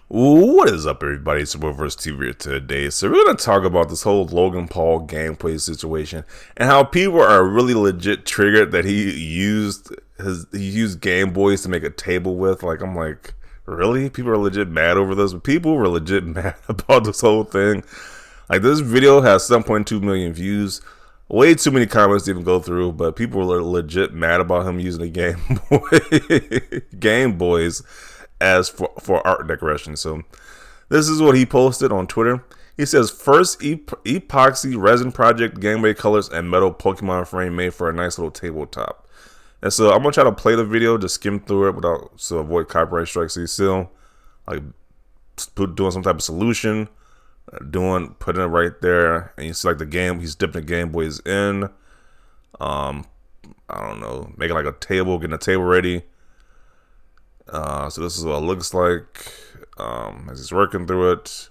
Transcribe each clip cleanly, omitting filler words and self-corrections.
What is up, everybody? It's Reverse TV here today. So we're gonna talk about this whole Logan Paul gameplay situation and how people are really legit triggered that he used Game Boys to make a table with. Like, I'm like, really? People are legit mad over this. But people were legit mad about this whole thing. Like, this video has 7.2 million views. Way too many comments to even go through, but people were legit mad about him using the Game Boys as for art decoration. So this is what he posted on Twitter. He says, first epoxy resin project, Game Boy colors, and metal Pokemon frame made for a nice little tabletop. And so I'm gonna try to play the video, just skim through it without to avoid copyright strikes. So he's still like doing some type of solution, putting it right there, and you see like the game. He's dipping the Game Boys in. I don't know, making like a table, getting a table ready. So this is what it looks like as he's working through it.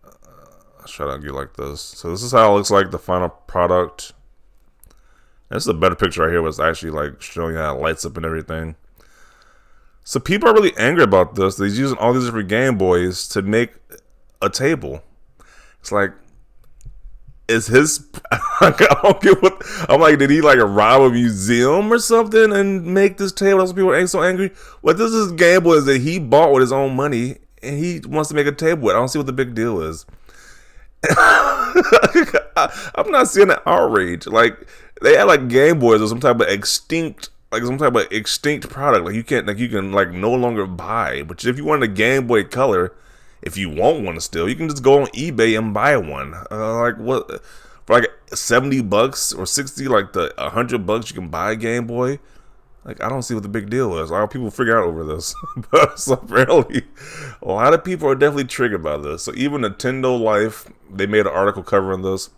I'll try to get like this. So this is how it looks like, the final product. And this is a better picture right here, where it's actually like showing how it lights up and everything. So people are really angry about this. He's using all these different Game Boys to make a table. It's like, is his I don't get what I'm like, did he like rob a museum or something and make this table? That's why people are so angry. What this is Game Boys that he bought with his own money and he wants to make a table with. I don't see what the big deal is. I'm not seeing that outrage. Like, they had like Game Boys or some type of extinct product. Like, you can no longer buy. But if you want a Game Boy Color, if you want one still, you can just go on eBay and buy one. Like, what, for like $70 or 60, like the $100 you can buy a Game Boy. Like, I don't see what the big deal is. A lot of people figure out over this, but so apparently a lot of people are definitely triggered by this. So even Nintendo Life, they made an article covering this.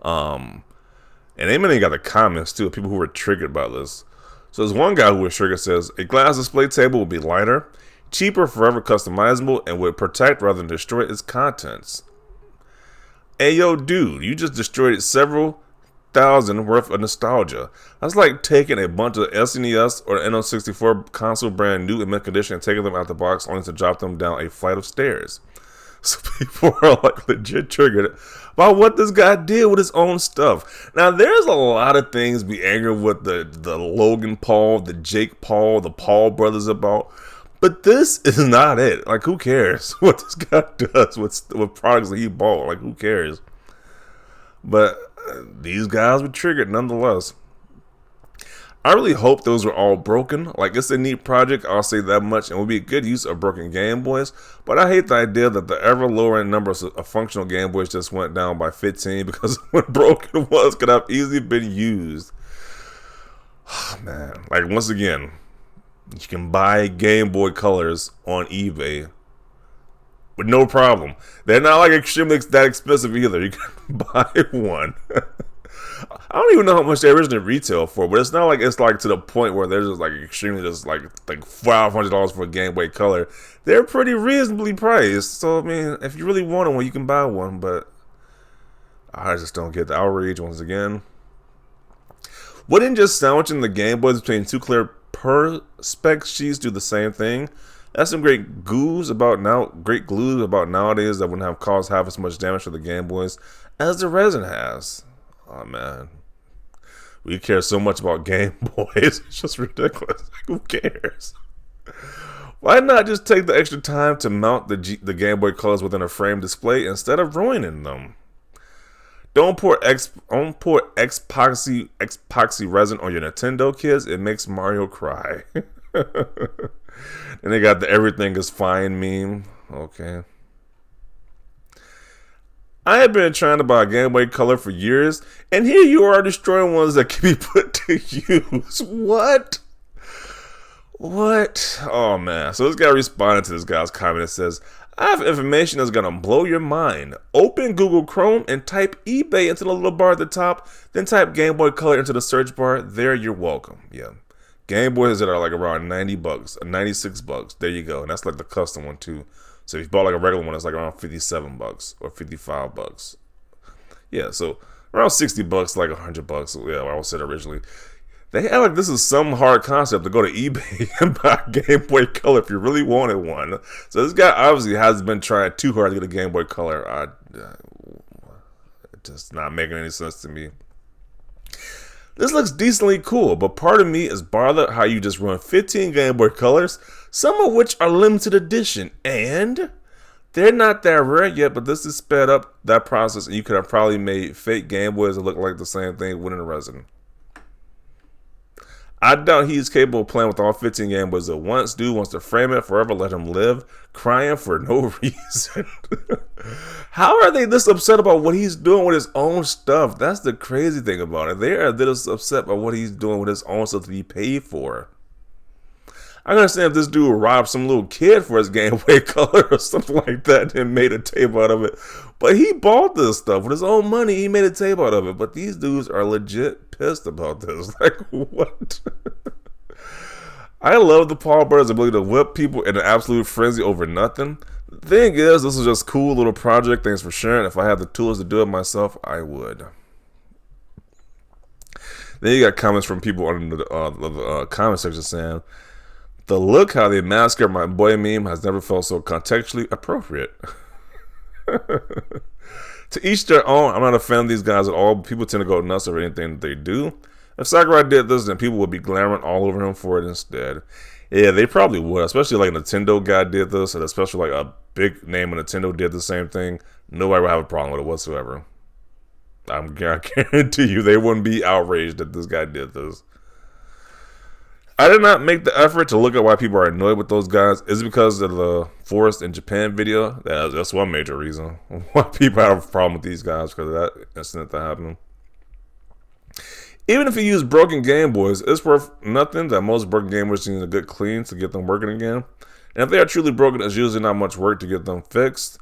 And they even got the comments too of people who were triggered by this. So there's one guy who was triggered, says a glass display table will be lighter, cheaper, forever customizable, and would protect rather than destroy its contents. Hey, yo, dude, you just destroyed several thousand worth of nostalgia. That's like taking a bunch of SNES or N64 console brand new in mint condition and taking them out the box only to drop them down a flight of stairs. So people are like legit triggered about what this guy did with his own stuff. Now, there's a lot of things be angry with the Logan Paul, the Jake Paul, the Paul brothers about. But this is not it. Like, who cares what this guy does with products that he bought? Like, who cares? But these guys were triggered nonetheless. I really hope those were all broken. Like, it's a neat project, I'll say that much, and would be a good use of broken Game Boys. But I hate the idea that the ever lowering numbers of functional Game Boys just went down by 15 because when broken was could have easily been used. Oh, man, like, once again, you can buy Game Boy Colors on eBay with no problem. They're not like extremely that expensive either. You can buy one. I don't even know how much they originally retail for, but it's not like it's like to the point where they're just like extremely just like $500 for a Game Boy Color. They're pretty reasonably priced. So I mean, if you really want one, you can buy one. But I just don't get the outrage once again. Wouldn't just sandwiching the Game Boys between two clear Perspex sheets do the same thing? That's some great glues about nowadays that wouldn't have caused half as much damage to the Game Boys as the resin has. Oh man, we care so much about Game Boys. It's just ridiculous. Like, who cares? Why not just take the extra time to mount the Game Boy Colors within a frame display instead of ruining them? Don't pour epoxy resin on your Nintendo, kids. It makes Mario cry. And they got the everything is fine meme. Okay. I have been trying to buy a Game Boy Color for years, and here you are destroying ones that can be put to use. What? What? Oh, man. So this guy responded to this guy's comment and says, I have information that's going to blow your mind. Open Google Chrome and type eBay into the little bar at the top, then type Game Boy Color into the search bar. There, you're welcome. Yeah. Game Boys that are like around $90, $96. There you go. And that's like the custom one too. So if you bought like a regular one, it's like around $57 or $55. Yeah, so around $60, like $100. Yeah, I said originally. They act like this is some hard concept to go to eBay and buy a Game Boy Color if you really wanted one. So this guy obviously hasn't been trying too hard to get a Game Boy Color. It's just not making any sense to me. This looks decently cool, but part of me is bothered how you just run 15 Game Boy Colors, some of which are limited edition, and they're not that rare yet, but this has sped up that process, and you could have probably made fake Game Boys that look like the same thing within resin. I doubt he's capable of playing with all 15 Game Boys at once. Dude wants to frame it forever, let him live, crying for no reason. How are they this upset about what he's doing with his own stuff? That's the crazy thing about it. They are this upset about what he's doing with his own stuff to be paid for. I understand if this dude robbed some little kid for his Game Boy Color or something like that and made a tape out of it. But he bought this stuff with his own money. He made a tape out of it. But these dudes are legit pissed about this. Like, what? I love the Paul brothers' ability to whip people in an absolute frenzy over nothing. The thing is, this is just a cool little project. Thanks for sharing. If I had the tools to do it myself, I would. Then you got comments from people on the comment section saying, the look how they massacre my boy meme has never felt so contextually appropriate. To each their own. I'm not a fan of these guys at all. People tend to go nuts over anything that they do. If Sakurai did this, then people would be glamoring all over him for it instead. Yeah, they probably would. Especially like Nintendo guy did this, and especially like a big name of Nintendo did the same thing. Nobody would have a problem with it whatsoever. I guarantee you they wouldn't be outraged that this guy did this. I did not make the effort to look at why people are annoyed with those guys. Is it because of the Forest in Japan video? That's one major reason why people have a problem with these guys, because of that incident that happened. Even if you use broken Game Boys, it's worth nothing that most broken Game Boys need a good clean to get them working again. And if they are truly broken, it's usually not much work to get them fixed.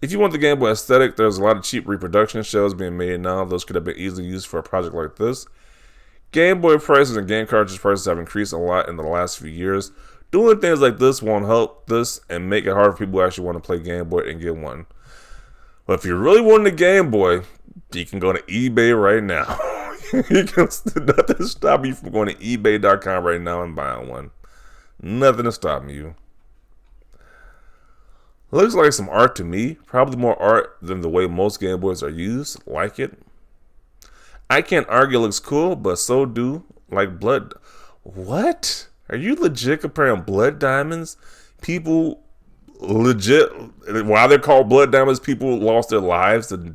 If you want the Game Boy aesthetic, there's a lot of cheap reproduction shells being made now. Those could have been easily used for a project like this. Game Boy prices and game cartridge prices have increased a lot in the last few years. Doing things like this won't help this and make it hard for people who actually want to play Game Boy and get one. But if you really want a Game Boy, you can go to eBay right now. Nothing to stop you from going to eBay.com right now and buying one. Nothing to stop you. Looks like some art to me. Probably more art than the way most Game Boys are used. Like it. I can't argue it looks cool, but so do like blood. What? Are you legit comparing blood diamonds? People legit, while they're called blood diamonds, people lost their lives to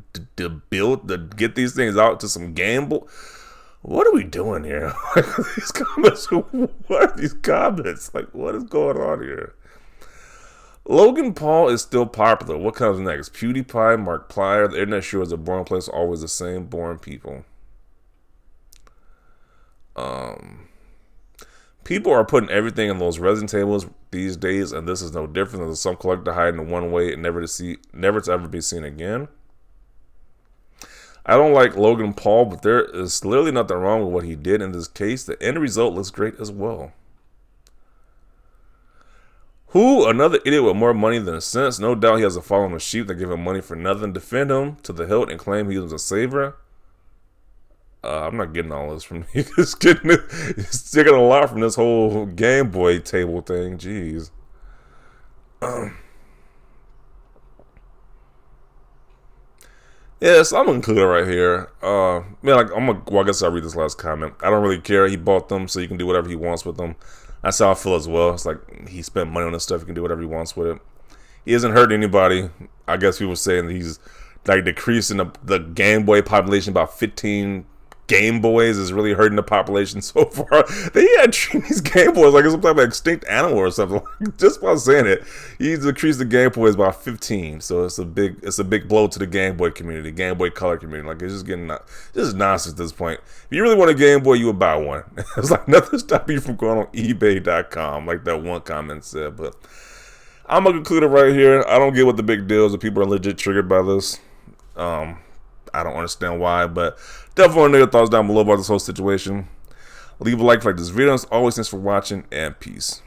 get these things out to some gamble. What are we doing here? These comments, what are these comments? Like, what is going on here? Logan Paul is still popular. What comes next? PewDiePie, Markiplier. The internet sure is a boring place, always the same boring people. People are putting everything in those resin tables these days, and this is no different than some collector hiding in one way and never to ever be seen again. I don't like Logan Paul, but there is literally nothing wrong with what he did in this case. The end result looks great as well. Who? Another idiot with more money than sense. No doubt he has a following of sheep that give him money for nothing, defend him to the hilt, and claim he was a savior. I'm not getting all this from you. It's getting a lot from this whole Game Boy table thing. Jeez. Yeah, so I'm gonna include it right here. I guess I'll read this last comment. I don't really care. He bought them, so you can do whatever he wants with them. That's how I feel as well. It's like he spent money on this stuff. He can do whatever he wants with it. He hasn't hurt anybody. I guess people saying that he's like decreasing the Game Boy population by 15 Game Boys is really hurting the population so far. They had treated these Game Boys like it's some type of extinct animal or something. Just by saying it, he's decreased the Game Boys by 15. So it's a big blow to the Game Boy community, Game Boy Color community. Like, it's just getting this is nonsense at this point. If you really want a Game Boy, you would buy one. It's like nothing stopping you from going on eBay.com, like that one comment said. But I'm gonna conclude it right here. I don't get what the big deal is. That people are legit triggered by this. I don't understand why, but definitely want to know your thoughts down below about this whole situation. Leave a like this video. As always, thanks for watching, and peace.